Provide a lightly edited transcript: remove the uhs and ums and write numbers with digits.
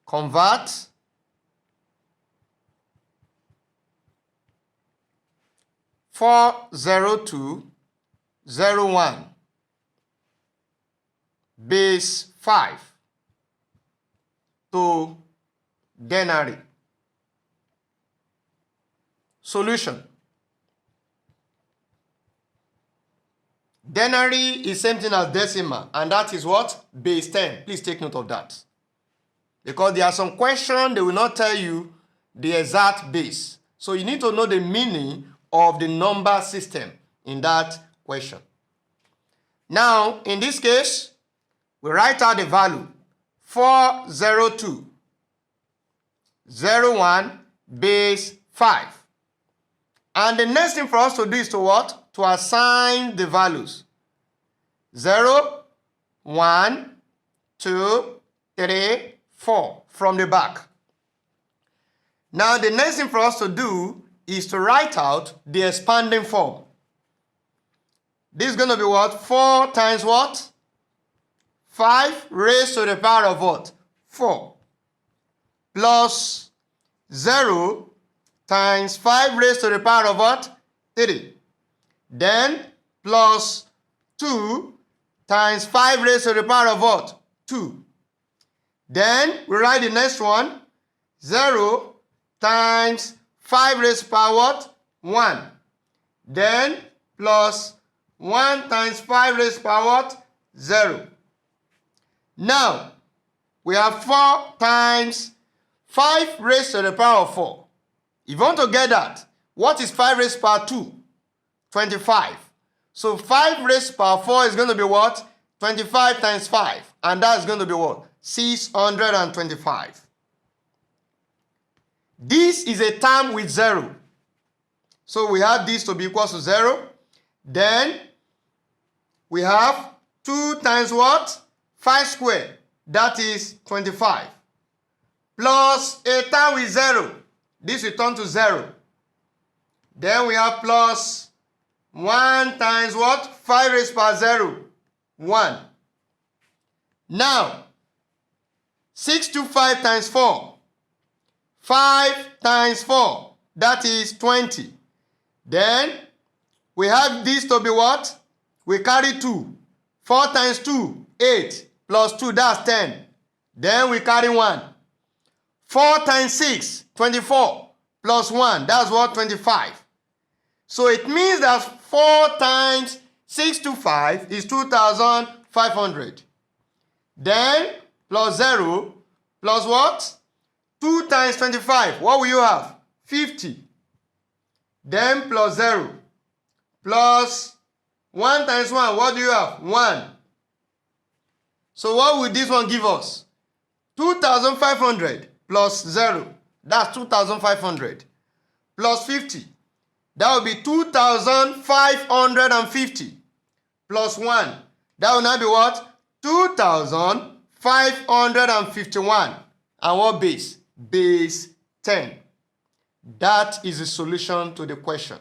Convert four 0201 base 5 to denary. Solution. Denary is same thing as decimal, and that is what? Base 10. Please take note of that. Because there are some questions they will not tell you the exact base. So you need to know the meaning of the number system in that question. Now, in this case, we write out the value 40201 base 5. And the next thing for us to do is to what? To assign the values. 0, 1, 2, 3, 4 from the back. Now the next thing for us to do is to write out the expanding form. This is going to be what? 4 times what? 5 raised to the power of what? 4. Plus 0 times 5 raised to the power of what? 3. Then plus 2 times 5 raised to the power of what? 2. Then we write the next one. 0 times 5 raised to the power what? 1. Then plus 1 times 5 raised to the power what? 0. Now, we have 4 times 5 raised to the power of 4. If you want to get that, what is 5 raised to the power 2? 25. So 5 raised to the power 4 is going to be what? 25 times 5. And that is going to be what? 625. This is a term with 0. So we have this to be equal to 0. Then we have 2 times what? 5 squared. That is 25. Plus a term with 0. This will turn to 0. Then we have plus 1 times what? 5 raised to the power 0. 1. Now, 625 times 4. 5 times 4. That is 20. Then, we have this to be what? We carry 2. 4 times 2, 8. Plus 2, that's 10. Then we carry 1. 4 times 6, 24. Plus 1, that's what? 25. So it means that 4 times 625 is 2,500. Then, plus 0, plus what? 2 times 25, what will you have? 50. Then plus 0, plus 1 times 1, what do you have? 1. So what will this one give us? 2,500 plus 0, that's 2,500. Plus 50, that will be 2,550. Plus 1, that will now be what? 2,551. And what base? Base 10. That is the solution to the question.